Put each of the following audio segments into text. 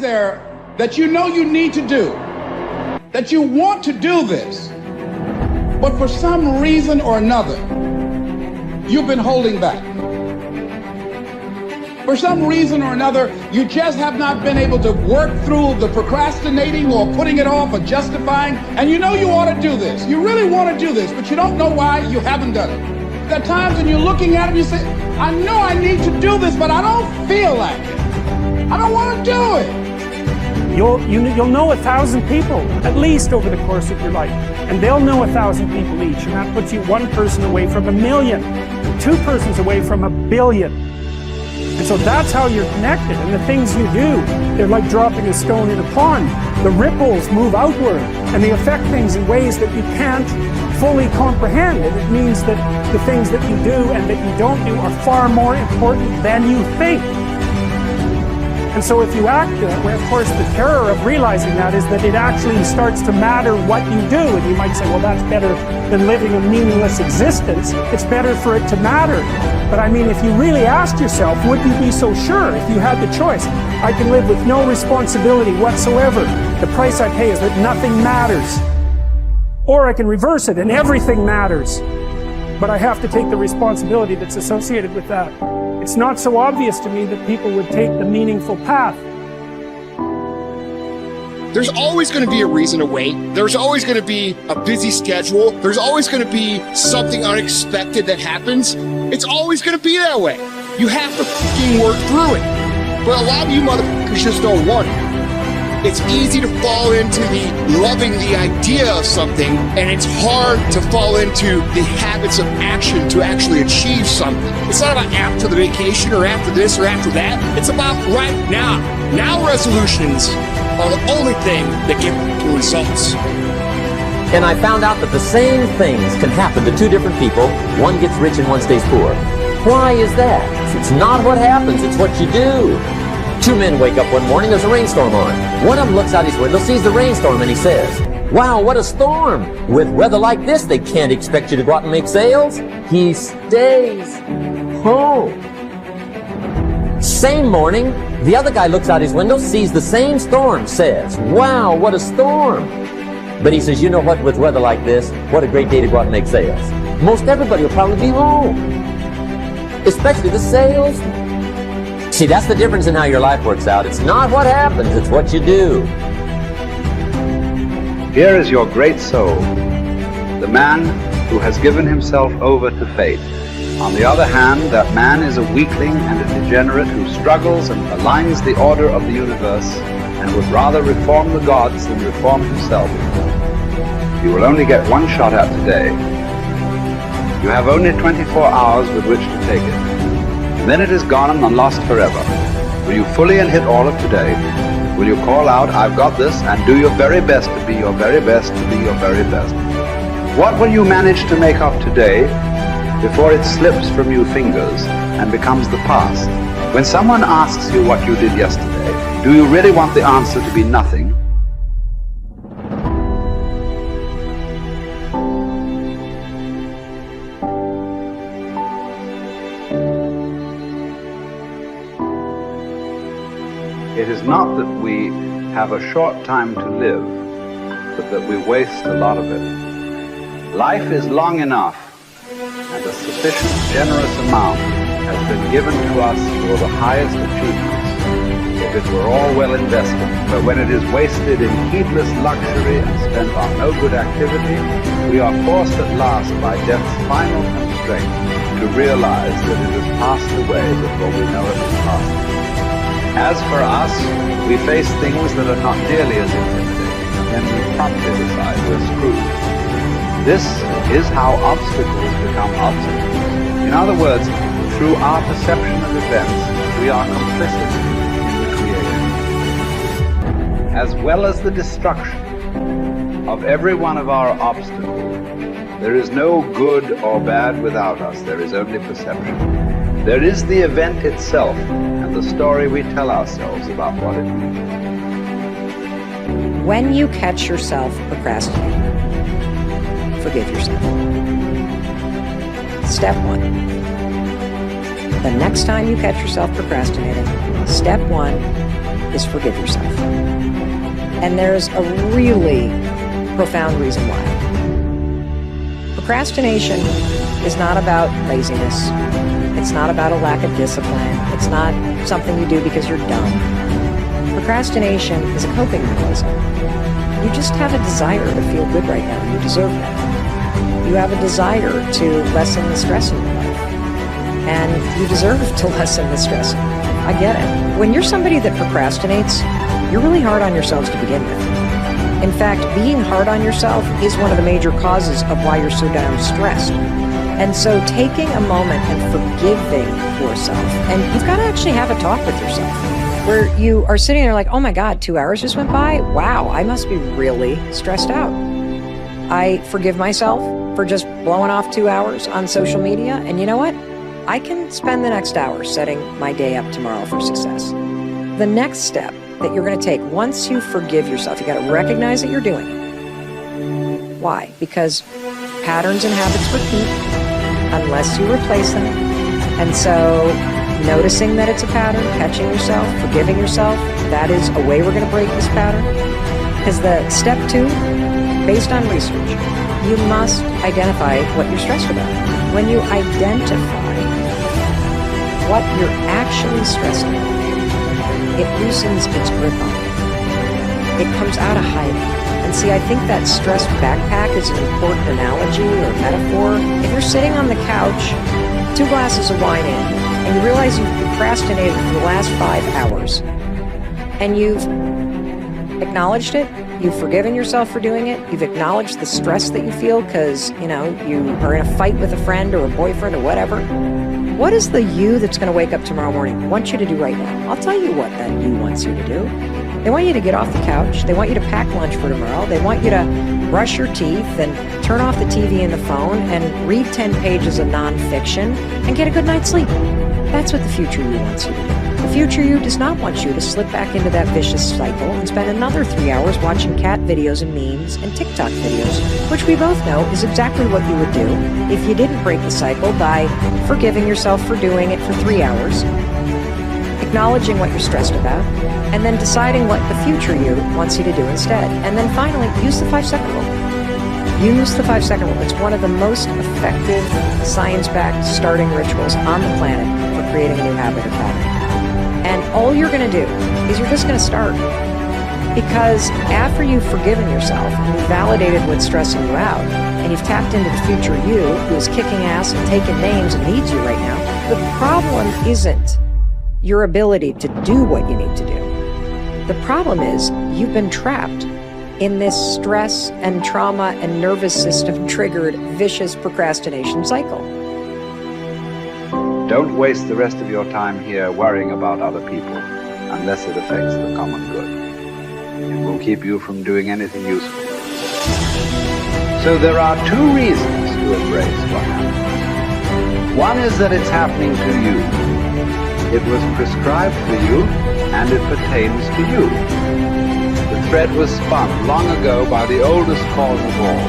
there that you know you need to do, that you want to do this, but for some reason or another, you've been holding back? For some reason or another, you just have not been able to work through the procrastinating or putting it off or justifying, and you know you ought to do this. You really want to do this, but you don't know why you haven't done it. There are times when you're looking at it and you say, I know I need to do this, but I don't feel like it. I don't want to do it. You'll know 1,000 people, at least over the course of your life. And they'll know 1,000 people each, and that puts you one person away from 1,000,000, two persons away from 1,000,000,000. And so that's how you're connected, and the things you do, they're like dropping a stone in a pond. The ripples move outward, and they affect things in ways that you can't fully comprehend. And it means that the things that you do and that you don't do are far more important than you think. And so if you act that way, of course, the terror of realizing that is that it actually starts to matter what you do. And you might say, well, that's better than living a meaningless existence. It's better for it to matter. But I mean, if you really asked yourself, would you be so sure if you had the choice? I can live with no responsibility whatsoever. The price I pay is that nothing matters. Or I can reverse it and everything matters. But I have to take the responsibility that's associated with that. It's not so obvious to me that people would take the meaningful path. There's always going to be a reason to wait. There's always going to be a busy schedule. There's always going to be something unexpected that happens. It's always going to be that way. You have to fucking work through it. But a lot of you motherfuckers just don't want it. It's easy to fall into the loving the idea of something, and it's hard to fall into the habits of action to actually achieve something. It's not about after the vacation or after this or after that. It's about right now. Now resolutions are the only thing that give results. And I found out that the same things can happen to two different people. One gets rich and one stays poor. Why is that? It's not what happens, it's what you do. Two men wake up one morning, there's a rainstorm on. One of them looks out his window, sees the rainstorm, and he says, wow, what a storm. With weather like this, they can't expect you to go out and make sales. He stays home. Same morning, the other guy looks out his window, sees the same storm, says, wow, what a storm. But he says, you know what, with weather like this, what a great day to go out and make sales. Most everybody will probably be home, especially the sales. See, that's the difference in how your life works out. It's not what happens, it's what you do. Here is your great soul, the man who has given himself over to fate. On the other hand, that man is a weakling and a degenerate who struggles and aligns the order of the universe and would rather reform the gods than reform himself. You will only get one shot at today. You have only 24 hours with which to take it. Then it is gone and lost forever. Will you fully and hit all of today? Will you call out, I've got this, and do your very best to be your very best to be your very best? What will you manage to make of today before it slips from your fingers and becomes the past? When someone asks you what you did yesterday, do you really want the answer to be nothing? It is not that we have a short time to live, but that we waste a lot of it. Life is long enough, and a sufficient generous amount has been given to us for the highest achievements, if it were all well invested. But when it is wasted in heedless luxury and spent on no good activity, we are forced at last by death's final constraint to realize that it has passed away before we know it has passed. As for us, we face things that are not nearly as intimidating, and then we promptly decide we're screwed. This is how obstacles become obstacles. In other words, through our perception of events, we are complicit in the creation. As well as the destruction of every one of our obstacles, there is no good or bad without us, there is only perception. There is the event itself, and the story we tell ourselves about what it means. When you catch yourself procrastinating, forgive yourself. Step 1. The next time you catch yourself procrastinating, step 1, is forgive yourself. And there's a really profound reason why. Procrastination is not about laziness. It's not about a lack of discipline. It's not something you do because you're dumb. Procrastination is a coping mechanism. You just have a desire to feel good right now. You deserve that. You have a desire to lessen the stress in your life. And you deserve to lessen the stress in your life. I get it. When you're somebody that procrastinates, you're really hard on yourselves to begin with. In fact, being hard on yourself is one of the major causes of why you're so damn stressed. And so taking a moment and forgiving yourself, and you've got to actually have a talk with yourself, where you are sitting there like, oh my God, 2 hours just went by? Wow, I must be really stressed out. I forgive myself for just blowing off 2 hours on social media, and you know what? I can spend the next hour setting my day up tomorrow for success. The next step that you're going to take, once you forgive yourself, you got to recognize that you're doing it. Why? Because patterns and habits repeat unless you replace them. And so noticing that it's a pattern, catching yourself, forgiving yourself, that is a way we're going to break this pattern. Because the step 2, based on research, you must identify what you're stressed about. When you identify what you're actually stressed about, it loosens its grip on you. It comes out of hiding. And see, I think that stress backpack is an important analogy or metaphor. If you're sitting on the couch, 2 glasses of wine in, and you realize you've procrastinated for the last 5 hours, and you've acknowledged it, you've forgiven yourself for doing it, you've acknowledged the stress that you feel because, you are in a fight with a friend or a boyfriend or whatever, what is the you that's going to wake up tomorrow morning want you to do right now? I'll tell you what that you wants you to do. They want you to get off the couch. They want you to pack lunch for tomorrow. They want you to brush your teeth and turn off the TV and the phone and read 10 pages of nonfiction and get a good night's sleep. That's what the future you wants you to do. The future you does not want you to slip back into that vicious cycle and spend another 3 hours watching cat videos and memes and TikTok videos, which we both know is exactly what you would do if you didn't break the cycle by forgiving yourself for doing it for 3 hours, acknowledging what you're stressed about, and then deciding what the future you wants you to do instead. And then finally, use the 5-second rule. Use the 5-second rule. It's one of the most effective science-backed starting rituals on the planet for creating a new habit or pattern. And all you're going to do is you're just going to start. Because after you've forgiven yourself and you've validated what's stressing you out, and you've tapped into the future you who is kicking ass and taking names and needs you right now, the problem isn't your ability to do what you need to do. The problem is you've been trapped in this stress and trauma and nervous system triggered vicious procrastination cycle. Don't waste the rest of your time here worrying about other people unless it affects the common good. It will keep you from doing anything useful. So there are 2 reasons to embrace what happens. One is that it's happening to you. It was prescribed for you, and it pertains to you. The thread was spun long ago by the oldest cause of all,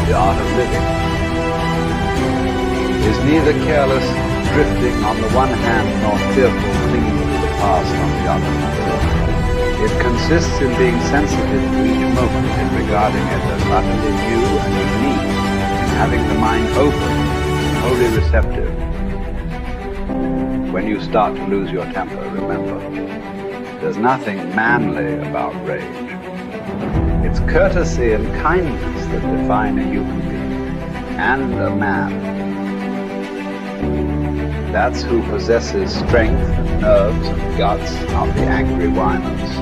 the art of living. Is neither careless drifting on the one hand nor fearful clinging to the past on the other. It consists in being sensitive to each moment and regarding it as utterly new and unique, in having the mind open and wholly receptive. When you start to lose your temper, remember, there's nothing manly about rage. It's courtesy and kindness that define a human being, and a man. That's who possesses strength and nerves and guts, not the angry whiners.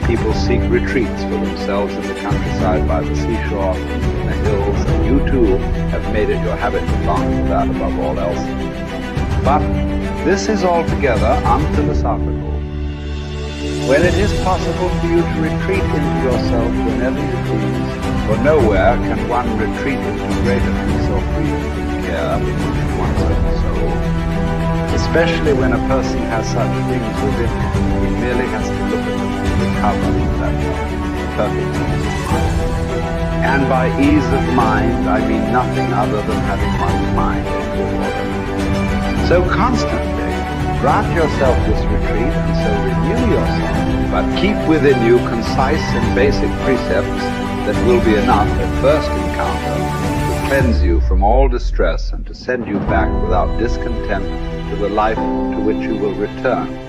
People seek retreats for themselves in the countryside, by the seashore, in the hills, and you too have made it your habit to long for that above all else. But this is altogether unphilosophical. When it is possible for you to retreat into yourself whenever you please, for nowhere can one retreat into greater peace or freedom from care in one's own soul. Especially when a person has such things within him, he merely has to look at them to recover that perfect ease of mind. And by ease of mind, I mean nothing other than having one's mind in good order. So constantly, Grant yourself this retreat and so renew yourself, but keep within you concise and basic precepts that will be enough at first encounter to cleanse you from all distress and to send you back without discontent to the life to which you will return.